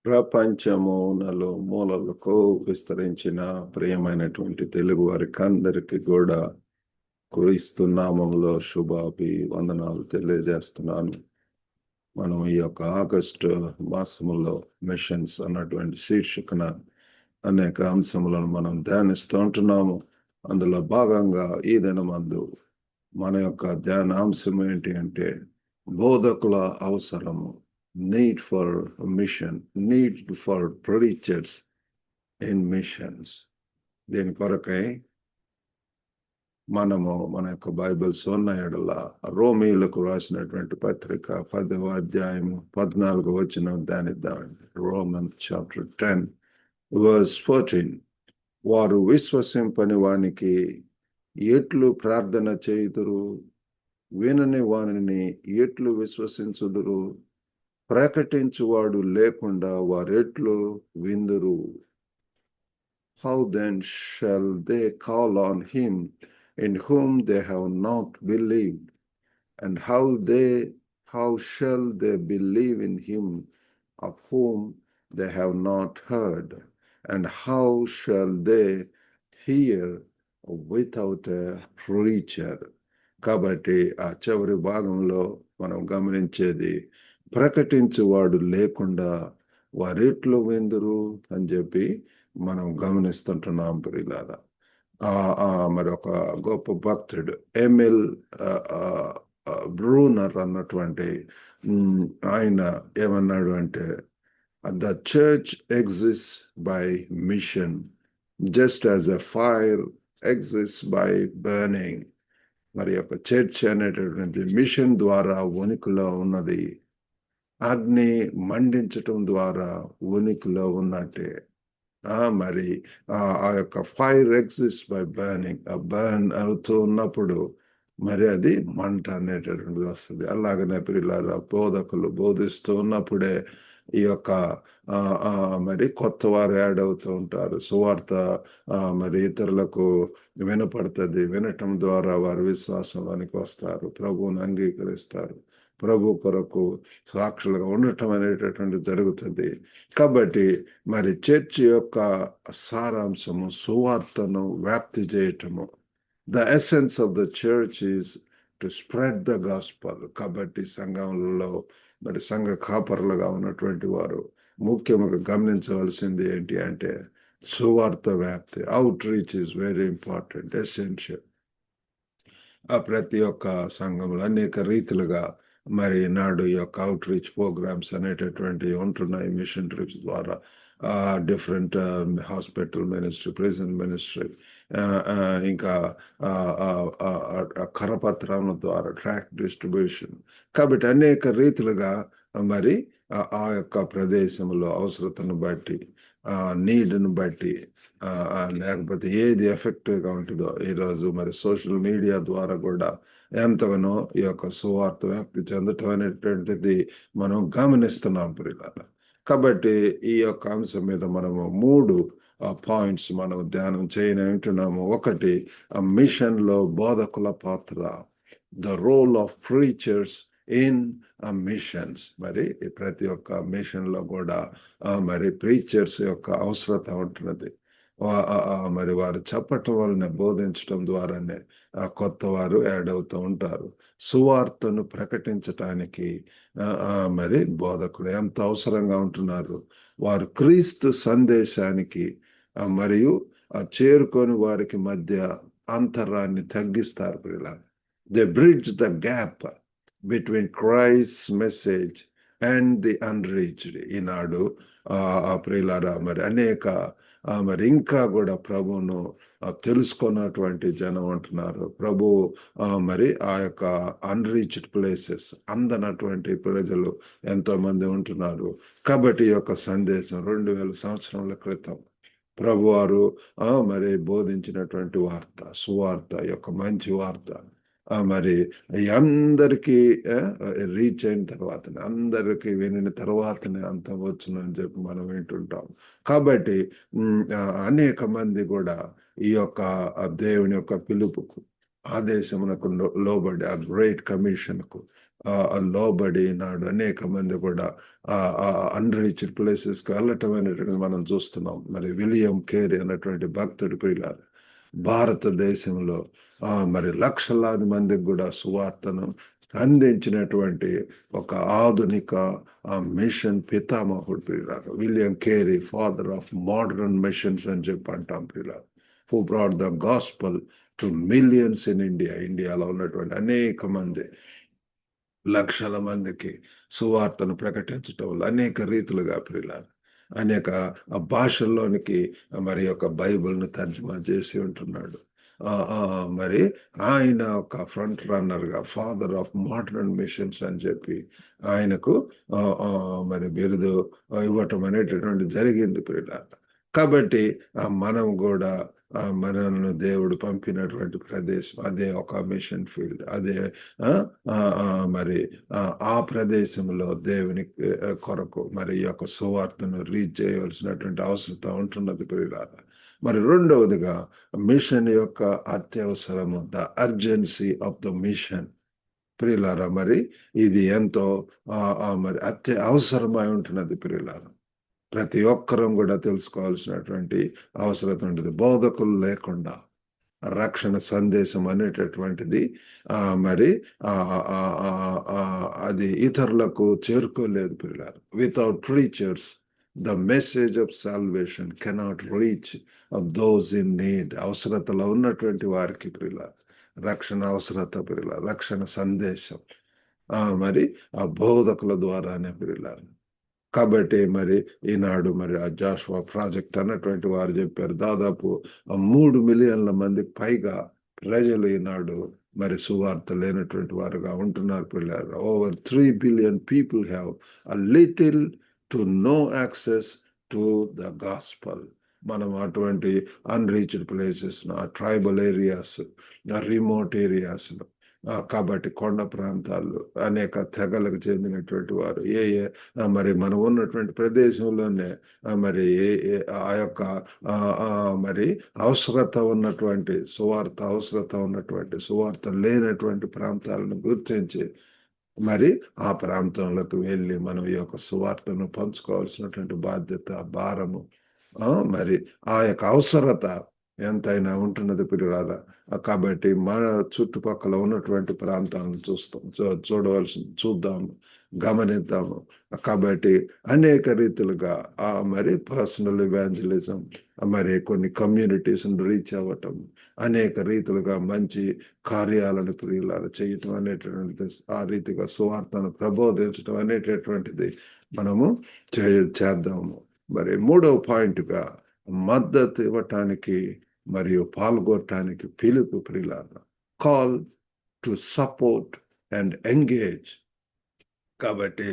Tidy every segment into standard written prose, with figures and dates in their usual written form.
ప్రపంచము నలుమూలలకు విస్తరించిన ప్రియమైనటువంటి తెలుగు వారికి అందరికీ కూడా క్రీస్తు నామములో శుభాభి వందనాలు తెలియజేస్తున్నాను. మనం ఈ యొక్క ఆగస్టు మాసములో మిషన్స్ అన్నటువంటి శీర్షికన అనేక అంశములను మనం ధ్యానిస్తూ ఉంటున్నాము. అందులో భాగంగా ఈ దినమందు మన యొక్క ధ్యానాంశం ఏంటి అంటే బోధకుల అవసరము, need for mission, need for preachers in missions. దీని కొరకై మనము మన యొక్క బైబిల్స్ ఉన్న ఎడల రోమీయులకు రాసినటువంటి పత్రిక 10వ అధ్యాయము 14వ వచనం ధ్యానిద్దామండి. Romans chapter 10 verse 14. వారు విశ్వసింపని వానికి ఎట్లు ప్రార్థన చేయుదురు, వినని వానిని ఎట్లు విశ్వసించుదురు, ప్రకటించువాడు లేకుండా వారెట్లు విందురు. How then shall they call on him in whom they have not believed? And how shall they believe in him of whom they have not heard? And how shall they hear without a preacher? కాబట్టి ఆ చివరి భాగంలో మనం గమనించేది ప్రకటించువాడు లేకుండా వారెట్లు విందురు అని చెప్పి మనం గమనిస్తుంటున్నాం. ప్రియులారా, మరి ఒక గొప్ప భక్తుడు ఎమిల్ బ్రూనర్ అన్నటువంటి ఆయన ఏమన్నాడు అంటే, the church exist by mission just as a fire exist by burning. మరి యొక్క చర్చ్ అనేటటువంటి మిషన్ ద్వారా ఉనికిలో ఉన్నది. అగ్ని మండించటం ద్వారా ఉనికిలో ఉన్నట్టే. మరి ఆ యొక్క ఫైర్ ఎగ్జిస్ట్ బై బర్నింగ్, ఆ బర్న్ అవుతూ ఉన్నప్పుడు మరి అది మంట అనేటటువంటిది వస్తుంది. అలాగనే ప్రియులారా, బోధకులు బోధిస్తూ ఉన్నప్పుడే ఈ యొక్క మరి కొత్త వారు యాడ్ అవుతూ ఉంటారు. సువార్త మరి ఇతరులకు వినపడుతుంది. వినటం ద్వారా వారు విశ్వాసంలోనికి వస్తారు, ప్రభువుని అంగీకరిస్తారు, ప్రభు కొరకు సాక్షులుగా ఉండటం అనేటటువంటి జరుగుతుంది. కాబట్టి మరి చర్చ్ యొక్క సారాంశము సువార్తను వ్యాప్తి చేయటము. The essence of the church is to spread the gospel. కాబట్టి సంఘంలో మరి సంఘ కాపరులుగా ఉన్నటువంటి వారు ముఖ్యంగా గమనించవలసింది ఏంటి అంటే సువార్త వ్యాప్తి. Out reach is very important, essential. ప్రతి ఒక్క సంఘంలో అనేక రీతిలుగా మరి నాడు ఈ యొక్క అవుట్ రీచ్ ప్రోగ్రామ్స్ అనేటటువంటివి ఉంటున్నాయి. మిషన్ ట్రిప్స్ ద్వారా different hospital ministry, prison ministry, ఇంకా కరపత్రాల ద్వారా ట్రాక్ డిస్ట్రిబ్యూషన్. కాబట్టి అనేక రీతిలుగా మరి ఆ యొక్క ప్రదేశంలో అవసరతను బట్టి, నీడ్ను బట్టి, లేకపోతే ఏది ఎఫెక్టివ్గా ఉంటుందో ఈరోజు మరి సోషల్ మీడియా ద్వారా కూడా ఎంతగానో ఈ యొక్క సువార్త వ్యాప్తి చెందటం అనేటువంటిది మనం గమనిస్తున్నాం ప్రియులారా. కాబట్టి ఈ యొక్క అంశం మీద మనము 3 పాయింట్స్ మనం ధ్యానం చేయనంటున్నాము. ఒకటి, మిషన్లో బోధకుల పాత్ర, the role of preachers in missions. మరి ప్రతి ఒక్క మిషన్లో కూడా మరి ప్రీచర్స్ యొక్క అవసరత ఉంటున్నది. మరి వారు చెప్పటం వలన, బోధించటం ద్వారానే కొత్త వారు యాడ్ అవుతూ ఉంటారు. సువార్తను ప్రకటించటానికి మరి బోధకులు ఎంత అవసరంగా ఉంటున్నారు. వారు క్రీస్తు సందేశానికి మరియు చేరుకొని వారికి మధ్య అంతరాన్ని తగ్గిస్తారు. ప్రియులారా, they bridge the gap between Christ message and the unreached. ఈనాడు ప్రియులారా మరి అనేక మరి ఇంకా కూడా ప్రభువును తెలుసుకున్నటువంటి జనం ఉంటున్నారు. ప్రభు మరి ఆ యొక్క అన్రీచ్డ్ ప్లేసెస్, అందనటువంటి ప్రజలు ఎంతో మంది ఉంటున్నారు. కాబట్టి ఈ యొక్క సందేశం 2000 సంవత్సరాల క్రితం ప్రభువారు మరి బోధించినటువంటి వార్త, సువార్త, యొక్క మంచి వార్త మరి అందరికీ రీచ్ అయిన తర్వాతనే, అందరికీ వినిన తర్వాతనే అంతం వచ్చునని చెప్పి మనం వింటుంటాం. కాబట్టి అనేక మంది కూడా ఈ యొక్క దేవుని యొక్క పిలుపుకు, ఆదేశమునకు లోబడి, ఆ గ్రేట్ కమిషన్కు లోబడి నాడు అనేక మంది కూడా అన్రీచ్డ్ ప్లేసెస్కి వెళ్ళటం అనేటువంటిది మనం చూస్తున్నాం. మరి విలియం కేరీ అన్నటువంటి భక్తుడి ప్రియులారు భారతదేశంలో మరి లక్షలాది మందికి కూడా సువార్తను అందించినటువంటి ఒక ఆధునిక మిషన్ పితామహుడు ప్రియులారు William Carey, father of modern missions అని చెప్పి అంటాం ప్రియులారు. Who brought the gospel to millions in India. ఇండియాలో ఉన్నటువంటి అనేక మంది లక్షల మందికి సువార్తను ప్రకటించటంలో అనేక రీతులుగా ప్రియులారు అనేక భాషల్లోనికి మరి యొక్క బైబిల్ను తర్జుమా చేసి ఉంటున్నాడు. మరి ఆయన ఒక ఫ్రంట్ రన్నర్ గా ఫాదర్ ఆఫ్ మోడర్న్ మిషన్స్ అని చెప్పి ఆయనకు మరి బిరుదు ఇవ్వటం అనేటటువంటి జరిగింది ప్రియులారా. కాబట్టి మనం కూడా మనల్ని దేవుడు పంపినటువంటి ప్రదేశం అదే ఒక మిషన్ ఫీల్డ్. అదే మరి ఆ ప్రదేశంలో దేవుని కొరకు మరి ఈ యొక్క సువార్తను రీచ్ చేయవలసినటువంటి అవసరం ఉంటున్నది ప్రియులారా. మరి రెండవదిగా మిషన్ యొక్క అత్యవసరము, the urgency of the mission ప్రియులారా. మరి ఇది ఎంతో మరి అవసరమై ఉంటున్నది ప్రియులారా. ప్రతి ఒక్కరం కూడా తెలుసుకోవాల్సినటువంటి అవసరం ఉంటుంది. బోధకులు లేకుండా రక్షణ సందేశం అనేటటువంటిది మరి అది ఇతరులకు చేరుకోలేదు పిల్లలు. Without preachers the message of salvation cannot reach those in need. అవసరతలో ఉన్నటువంటి వారికి పిల్లలు రక్షణ అవసరత పిల్లలు రక్షణ సందేశం మరి ఆ బోధకుల ద్వారానే పిల్లలు. కాబట్టి మరి ఈనాడు మరి ఆ జాషువా ప్రాజెక్ట్ అన్నటువంటి వారు చెప్పారు దాదాపు 3 మిలియన్ల మందికి పైగా ప్రజలు ఈనాడు మరి సువార్త లేనటువంటి వారుగా ఉంటున్నారు పిల్లలు. Over 3 billion people have a little to know access to the gospel. మనం అటువంటి unreached places, tribal areas, remote areas, కాబట్టి కొండ ప్రాంతాల్లో అనేక తెగలకు చెందినటువంటి వారు మరి మనం ఉన్నటువంటి ప్రదేశంలోనే మరి ఆ యొక్క మరి అవసరత ఉన్నటువంటి సువార్త లేనటువంటి ప్రాంతాలను గుర్తించి మరి ఆ ప్రాంతంలోకి వెళ్ళి మనం ఈ యొక్క సువార్తను పంచుకోవాల్సినటువంటి బాధ్యత, భారము మరి ఆ యొక్క అవసరత ఎంతైనా ఉంటున్నది పిల్లల. కాబట్టి మన చుట్టుపక్కల ఉన్నటువంటి ప్రాంతాలను చూద్దాము, గమనిద్దాము. కాబట్టి అనేక రీతులుగా మరి పర్సనల్ ఇవాంజలిజం, మరి కొన్ని కమ్యూనిటీస్ను రీచ్ అవ్వటం, అనేక రీతులుగా మంచి కార్యాలను ప్రియులాలు చేయటం అనేటటువంటిది, ఆ రీతిగా సువార్తను ప్రబోధించడం అనేటటువంటిది మనము చేద్దాము. మరి మూడవ పాయింట్గా మద్దతు ఇవ్వటానికి మరియు పాల్గొనటానికి పిలుపు ప్రియులారా. Call to support and engage. కాబట్టి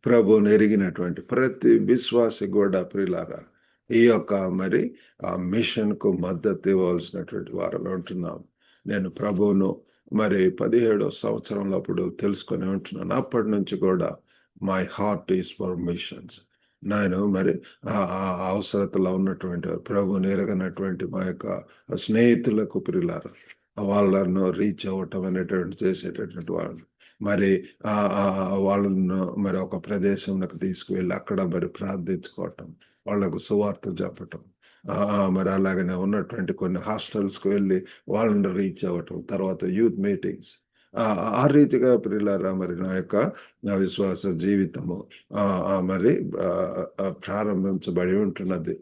ప్రభువును ఎరిగినటువంటి ప్రతి విశ్వాసి కూడా ప్రియులారా ఈ యొక్క మరి ఆ మిషన్ కు మద్దతు ఇవ్వవలసినటువంటి వారిలో ఉంటున్నాం. నేను ప్రభువును మరి 17వ సంవత్సరంలో అప్పుడు తెలుసుకొని ఉంటున్నాను. అప్పటి నుంచి కూడా my heart is for machines. నేను మరి అవసరతలో ఉన్నటువంటి ప్రభువుని ఎరగనటువంటి మా యొక్క స్నేహితులకు ప్రియులారా వాళ్ళను రీచ్ అవ్వటం అనేటువంటి చేసేటటువంటి వాళ్ళు మరి వాళ్ళను మరి ఒక ప్రదేశంలోకి తీసుకువెళ్ళి అక్కడ మరి ప్రార్థించుకోవటం, వాళ్లకు సువార్త చెప్పటం, మరి అలాగనే ఉన్నటువంటి కొన్ని హాస్టల్స్కి వెళ్ళి వాళ్ళని రీచ్ అవ్వటం, తర్వాత యూత్ మీటింగ్స్, ఆ రీతిగా ప్రియులారా మరి నా విశ్వాస జీవితము మరి ప్రారంభించబడి ఉంటున్నది.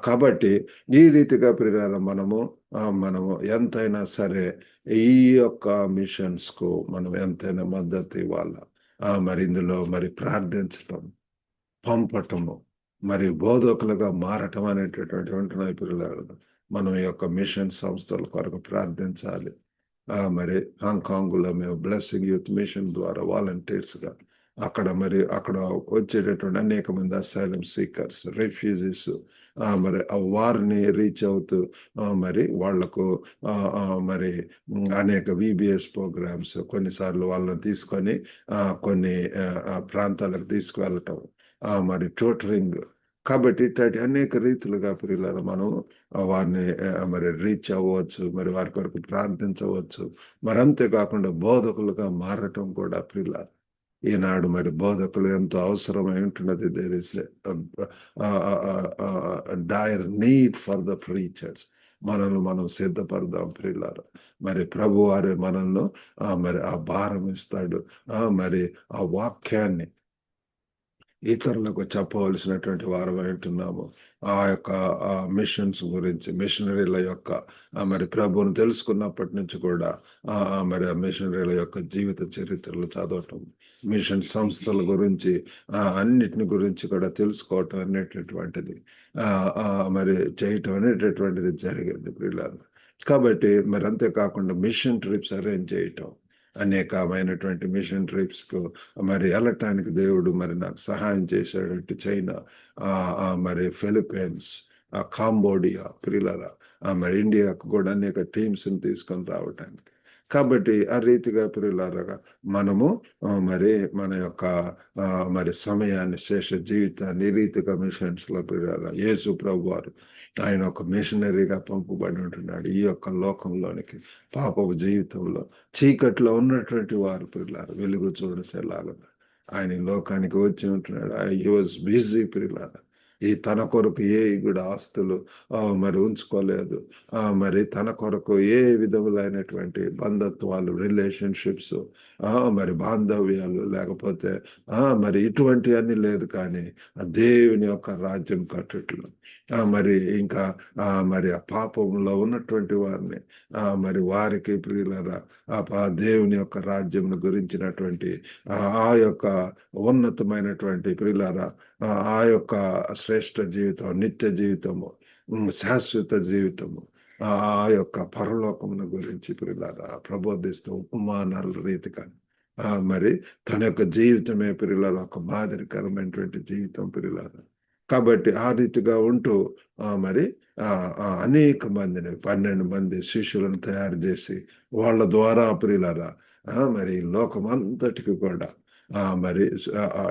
కాబట్టి ఈ రీతిగా ప్రియులారా మనము ఎంతైనా సరే ఈ యొక్క మిషన్స్ కు మనం ఎంతైనా మద్దతు ఇవ్వాలా. మరి ఇందులో మరి ప్రార్థించటం, పంపటము, మరి బోధకులుగా మారటం అనేటటువంటి ఉంటున్నాయి పిల్లలు. మనం ఈ యొక్క మిషన్ సంస్థల కొరకు ప్రార్థించాలి. మరి హాంకాంగ్లో మేము బ్లెస్సింగ్ యూత్ మిషన్ ద్వారా వాలంటీర్స్ గా అక్కడ వచ్చేటటువంటి అనేక మంది అసైలం సీకర్స్, రెఫ్యూజీస్ మరి వారిని రీచ్ అవుతూ మరి వాళ్లకు మరి అనేక VBS ప్రోగ్రామ్స్ కొన్నిసార్లు వాళ్ళని తీసుకొని కొన్ని ప్రాంతాలకు తీసుకువెళ్ళటం, మరి ట్యూటరింగ్. కాబట్టి ఇట్లాంటి అనేక రీతులుగా ప్రియులారా మనం వారిని మరి రీచ్ అవ్వచ్చు, మరి వారి కొరకు ప్రార్థించవచ్చు. మరి అంతేకాకుండా బోధకులుగా మారటం కూడా ప్రియులారా ఈనాడు మరి బోధకులు ఎంతో అవసరమై ఉంటున్నది. There is dire need for the preachers. మనల్ని మనం సిద్ధపడదాం ప్రియులారా. మరి ప్రభు వారి మనల్ని మరి ఆ భారం ఇస్తాడు. మరి ఆ వాక్యాన్ని ఇతరులకు చెప్పవలసినటువంటి వారం అంటున్నాము. ఆ యొక్క మిషన్స్ గురించి, మిషనరీల యొక్క మరి ప్రభువును తెలుసుకున్నప్పటి నుంచి కూడా మరి ఆ మిషనరీల యొక్క జీవిత చరిత్రలు చదవటం, మిషన్ సంస్థల గురించి అన్నిటిని గురించి కూడా తెలుసుకోవటం అనేటటువంటిది మరి చేయటం అనేటటువంటిది జరిగింది పిల్లలు. కాబట్టి మరి అంతేకాకుండా మిషన్ ట్రిప్స్ అరేంజ్ చేయటం, అనేకమైనటువంటి మిషన్ ట్రిప్స్ కు మరి వెళ్ళటానికి దేవుడు మరి నాకు సహాయం చేశాడంటే చైనా, మరి ఫిలిప్పీన్స్, కాంబోడియా ప్రియులరా, మరి ఇండియాకు కూడా అనేక టీమ్స్ తీసుకొని రావటానికి. కాబట్టి ఆ రీతిగా ప్రియులారగా మనము మరి మన యొక్క మరి సమయాన్ని, శేష జీవితాన్ని ఈ రీతిగా మిషన్స్ లో ప్రియులారా, యేసు ప్రభు వారు ఆయన ఒక మిషనరీగా పంపబడి ఉంటున్నాడు ఈ యొక్క లోకంలోనికి. పాపపు జీవితంలో చీకట్లో ఉన్నటువంటి వారు ప్రియులారా వెలుగు చూడసేలాగా ఆయన ఈ లోకానికి వచ్చి ఉంటున్నాడు. హీ వాజ్ బిజీ ప్రియులారా. ఈ తన కొరకు ఏ కూడా ఆస్తులు మరి ఉంచుకోలేదు. మరి తన కొరకు ఏ విధములైనటువంటి బంధత్వాలు, రిలేషన్షిప్స్, మరి బాంధవ్యాలు లేకపోతే మరి ఇటువంటి అన్ని లేదు. కానీ ఆ దేవుని యొక్క రాజ్యం కట్టుట్లు మరి ఇంకా మరి ఆ పాపంలో ఉన్నటువంటి వారిని మరి వారికి ప్రియులరా దేవుని యొక్క రాజ్యం గురించినటువంటి ఆ యొక్క ఉన్నతమైనటువంటి ప్రియులరా ఆ యొక్క శ్రేష్ఠ జీవితం, నిత్య జీవితము, శాశ్వత జీవితము, ఆ యొక్క పరలోకమును గురించి ప్రియులారా ప్రబోధిస్తూ ఉపమానాల రీతిగా మరి తన యొక్క జీవితమే ప్రియులారా ఒక మాదిరికరమైనటువంటి జీవితం ప్రియులారా. కాబట్టి ఆ రీతిగా ఉంటూ మరి అనేక మందిని 12 మంది శిష్యులను తయారు చేసి వాళ్ళ ద్వారా ప్రియులారా మరి లోకమంతటికి కూడా మరి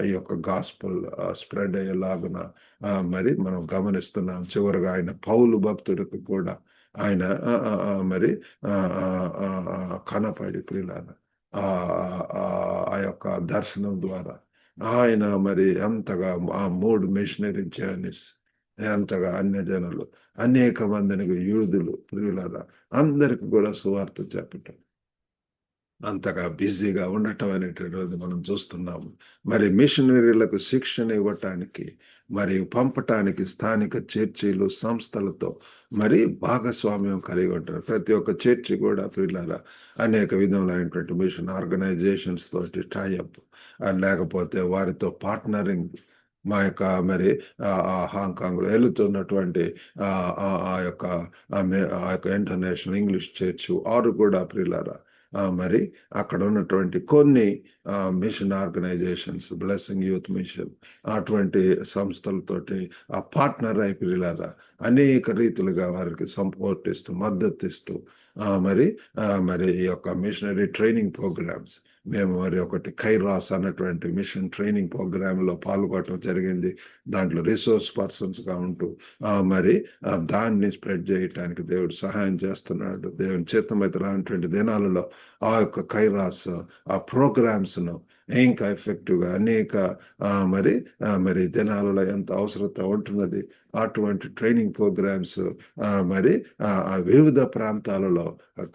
ఈ యొక్క గాస్పల్ స్ప్రెడ్ అయ్యేలాగున మరి మనం గమనిస్తున్నాం. చివరిగా ఆయన పౌలు భక్తుడికి కూడా ఆయన మరి కనపడి ప్రియులారా ఆ యొక్క దర్శనం ద్వారా ఆయన మరి ఎంతగా ఆ 3 మిషనరీ జర్నీస్ ఎంతగా అన్యజనులు అనేక మందిని యూదులు ప్రియులారా అందరికి కూడా సువార్త చెప్పటం, అంతగా బిజీగా ఉండటం అనేటటువంటిది మనం చూస్తున్నాము. మరి మిషనరీలకు శిక్షణ ఇవ్వటానికి మరి పంపటానికి స్థానిక చర్చిలు, సంస్థలతో మరి భాగస్వామ్యం కలిగి ఉంటారు. ప్రతి ఒక్క చర్చి కూడా ప్రియులారా అనేక విధములైనటువంటి మిషన్ ఆర్గనైజేషన్స్ తోటి టైఅప్, లేకపోతే వారితో పార్ట్నరింగ్. మా యొక్క మరి హాంకాంగ్ లో వెళుతున్నటువంటి ఆ యొక్క ఇంటర్నేషనల్ ఇంగ్లీష్ చర్చ్ వారు కూడా ప్రియులారా మరి అక్కడ ఉన్నటువంటి కొన్ని mission organisations, blessing youth mission అటువంటి సంస్థలతోటి ఆ పార్ట్నర్ అయిపోయిలారా అనేక రీతిలుగా వారికి సపోర్ట్ ఇస్తూ, మద్దతు ఇస్తూ మరి ఈ యొక్క మిషనరీ ట్రైనింగ్ ప్రోగ్రామ్స్ మేము మరి ఒకటి కైరాస్ అన్నటువంటి మిషన్ ట్రైనింగ్ ప్రోగ్రామ్ లో పాల్గొనడం జరిగింది. దాంట్లో రిసోర్స్ పర్సన్స్ గా ఉంటూ మరి దాన్ని స్ప్రెడ్ చేయటానికి దేవుడు సహాయం చేస్తున్నాడు. దేవుని చిత్తమైతే రానటువంటి దినాలలో ఆ యొక్క కైరాస్ ఆ ప్రోగ్రామ్స్ ను ఇంకా ఎఫెక్టివ్ గా అనేక మరి దినాలలో ఎంత అవసరత ఉంటున్నది అటువంటి ట్రైనింగ్ ప్రోగ్రామ్స్ మరి వివిధ ప్రాంతాలలో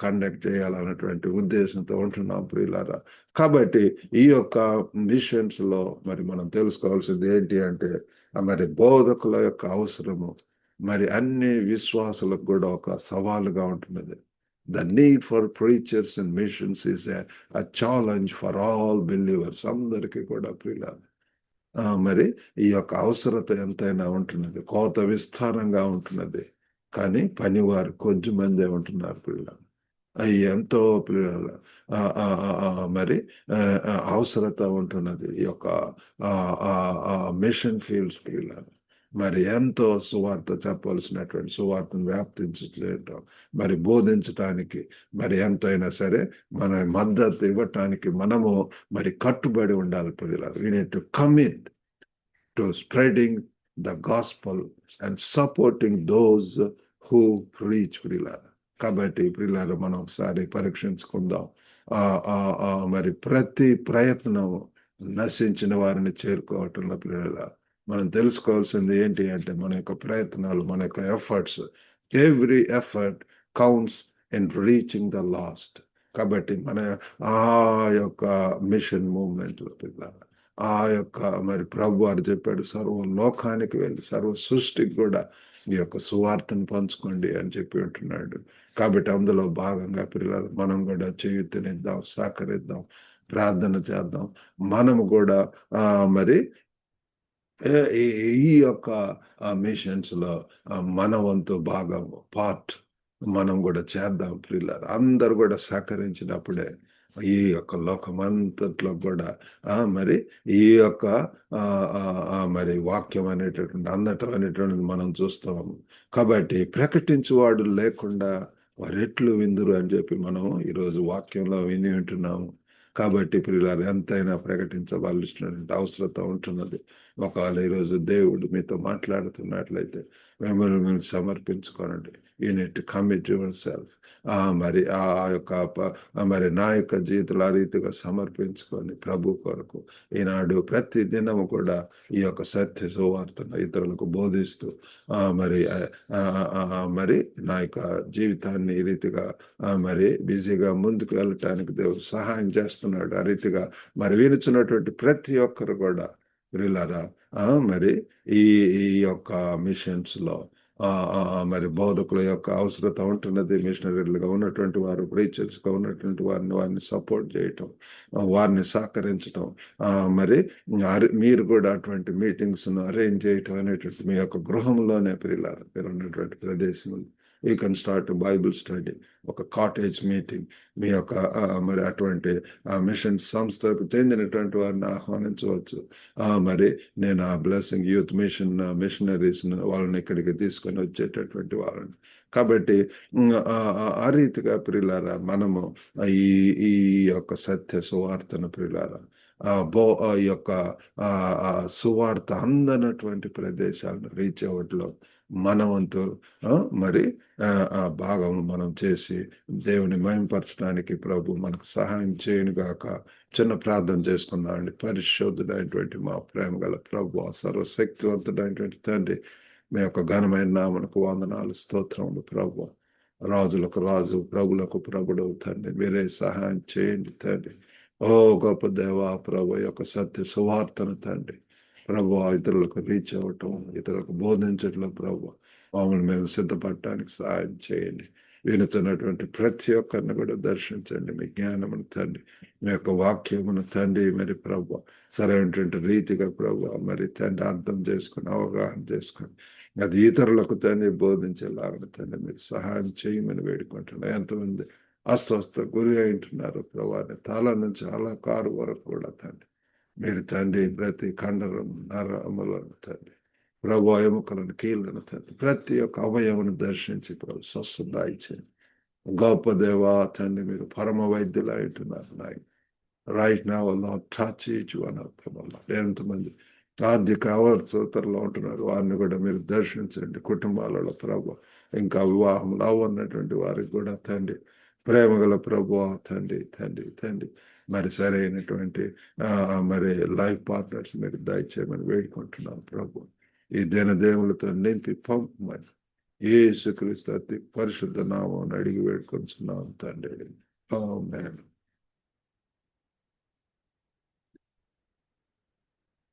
కండక్ట్ చేయాలన్నటువంటి ఉద్దేశంతో ఉంటున్నాం ప్రియులారా. కాబట్టి ఈ యొక్క మిషన్స్ లో మరి మనం తెలుసుకోవాల్సింది ఏంటి అంటే మరి బోధకుల యొక్క అవసరము మరి అన్ని విశ్వాసులకు కూడా ఒక సవాలుగా ఉంటున్నది. The need for preachers and missions is a challenge for all believers. అందరికీ కూడా ప్రియులారా మరి ఈ యొక్క అవసరత ఎంతైనా ఉంటున్నది. కోత విస్తారంగా ఉంటున్నది, కానీ పనివారు కొంచెం మందే ఉంటున్నారు పిల్లలు. అవి ఎంతో పిల్లల మరి అవసరత ఉంటున్నది. ఈ యొక్క మిషన్ ఫీల్డ్స్ పిల్లలు మరి ఎంతో సువార్త చెప్పవలసినటువంటి సువార్తను వ్యాప్తించడం, మరి బోధించటానికి మరి ఎంతైనా సరే మన మద్దతు ఇవ్వటానికి మనము మరి కట్టుబడి ఉండాలి పిల్లలు. We need to commit to spreading the gospel and supporting those who preach పిల్లలు. కాబట్టి పిల్లలు మనం ఒకసారి పరీక్షించుకుందాం. మరి ప్రతి ప్రయత్నం నశించిన వారిని చేరుకోవటంలో పిల్లల మనం తెలుసుకోవాల్సింది ఏంటి అంటే మన యొక్క ప్రయత్నాలు, మన యొక్క efforts, every effort counts in reaching the last. కాబట్టి మన ఆ యొక్క మిషన్ మూవ్మెంట్లో పిల్లల ఆ యొక్క మరి ప్రభు వారు చెప్పాడు, సర్వ లోకానికి వెళ్ళి సర్వ సృష్టికి కూడా ఈ యొక్క సువార్తను పంచుకోండి అని చెప్పి ఉంటున్నాడు. కాబట్టి అందులో భాగంగా పిల్లలు మనం కూడా చేయూతనిద్దాం, సహకరిద్దాం, ప్రార్థన చేద్దాం. మనము కూడా మరి ఈ ఈ యొక్క మిషన్స్ లో మన వంతు భాగం పార్ట్ మనం కూడా చేద్దాం ప్రియులారా. అందరు కూడా సహకరించినప్పుడే ఈ యొక్క లోకమంతట్లో కూడా మరి ఈ యొక్క మరి వాక్యం అనేటటువంటి అందటం అనేటువంటిది మనం చూస్తాము. కాబట్టి ప్రకటించువాడు లేకుండా వారెట్లు విందురు అని చెప్పి మనం ఈరోజు వాక్యంలో విని ఉంటున్నాము. కాబట్టి ప్రియులారు ఎంతైనా ప్రకటించవలసినటువంటి అవసరం ఉంటున్నది. ఒకవేళ ఈరోజు దేవుడు మీతో మాట్లాడుతున్నట్లయితే మిమ్మల్ని మీరు సమర్పించుకోనండి. Unite commit yourself. మరి ఆ యొక్క మరి నా యొక్క జీవితంలో ఆ రీతిగా సమర్పించుకొని ప్రభు కొరకు ఈనాడు ప్రతి దినము కూడా ఈ యొక్క సత్య సువార్తను ఇతరులకు బోధిస్తూ మరి మరి నా యొక్క జీవితాన్ని ఈ రీతిగా మరి బిజీగా ముందుకు వెళ్ళటానికి దేవుడు సహాయం చేస్తున్నాడు. ఆ రీతిగా మరి వినుచున్నటువంటి ప్రతి ఒక్కరు కూడా ప్రియులారా మరి ఈ ఈ యొక్క మిషన్స్ లో మరి బోధకుల యొక్క అవసరత ఉంటున్నది. మిషనరీలుగా ఉన్నటువంటి వారు, ప్రీచర్స్ గా ఉన్నటువంటి వారిని సపోర్ట్ చేయటం, వారిని సహకరించటం, మరి మీరు కూడా అటువంటి మీటింగ్స్ ను అరేంజ్ చేయటం అనేటువంటి మీ యొక్క గృహంలోనే ప్రియులారా మీరు ఉన్నటువంటి ప్రదేశంలో you can start Bible study, ఒక కాటేజ్ మీటింగ్. మీ యొక్క మరి అటువంటి మిషన్ సంస్థకు చెందినటువంటి వారిని ఆహ్వానించవచ్చు. మరి నేను ఆ బ్లెస్సింగ్ యూత్ మిషనరీస్ వాళ్ళని ఇక్కడికి తీసుకొని వచ్చేటటువంటి వాళ్ళని. కాబట్టి ఆ రీతిగా ప్రియులారా మనము ఈ ఈ యొక్క సత్య సువార్తను ప్రియులారా ఈ యొక్క సువార్త అందనటువంటి ప్రదేశాలను రీచ్ అవ్వట్లో మన వంతు మరి భాగం మనం చేసి దేవుని మహిమపరచడానికి ప్రభు మనకు సహాయం చేయనుగాక. చిన్న ప్రార్థన చేసుకుందామండి. పరిశుద్ధుడైనటువంటి మా ప్రేమ గల ప్రభు, సర్వశక్తివంతుడైనటువంటి తండ్రి, మీ యొక్క ఘనమైన నామనకు వందనాలు, స్తోత్రములు ప్రభు. రాజులకు రాజు, ప్రభులకు ప్రభుడు తండ్రి, మీరే సహాయం చేయండి తండ్రి. ఓ గొప్ప దేవా ప్రభు యొక్క సత్య సువార్తను తండ్రి ప్రభు ఇతరులకు రీచ్ అవ్వటం, ఇతరులకు బోధించట్లో ప్రభు మమ్మల్ని మేము సిద్ధపడటానికి సహాయం చేయండి. వినుతున్నటువంటి ప్రతి ఒక్కరిని కూడా దర్శించండి. మీ జ్ఞానమును తండ్రి, మీ యొక్క వాక్యమును తండ్రి మరి ప్రభు సరైనటువంటి రీతిగా ప్రభు మరి తండ్రి అర్థం చేసుకుని అవగాహన చేసుకొని అది ఇతరులకు తండ్రి బోధించేలాగా తండ్రి మీరు సహాయం చేయమని వేడుకుంటున్నాను. ఎంతమంది అస్వస్థ గురి అయింటున్నారు ప్రభాని తల నుంచి అలా కారు వరకు కూడా తండ్రి మీరు తండ్రి ప్రతి కండరం నరములను తండ్రి ప్రభు ఎముకలను కీళ్ళను తండ్రి ప్రతి ఒక్క అవయవను దర్శించి ప్రభు స్వస్థత ఇచ్చింది. గొప్ప దేవా తండ్రి మీరు పరమ వైద్యులు అంటున్నారు నాయన. రైట్ నా వల్ల touch each one of them వల్ల ఎంతమంది ఆర్థిక అవసరతలో ఉంటున్నారు వారిని కూడా మీరు దర్శించండి. కుటుంబాలలో ప్రభు ఇంకా వివాహం అవ్వన్నటువంటి వారికి కూడా తండ్రి ప్రేమగల ప్రభు తండ్రి తండ్రి తండ్రి మరి సరైనటువంటి మరి లైఫ్ పార్ట్నర్స్ మీరు దయచేయమని వేడుకుంటున్నాం ప్రభు. ఈ దినదేవులతో నింపి పంపమని యేసుక్రీస్తు అతి పరిశుద్ధ నామం అడిగి వేడుకొంచున్నాం తండ్రి. ఆమేన్.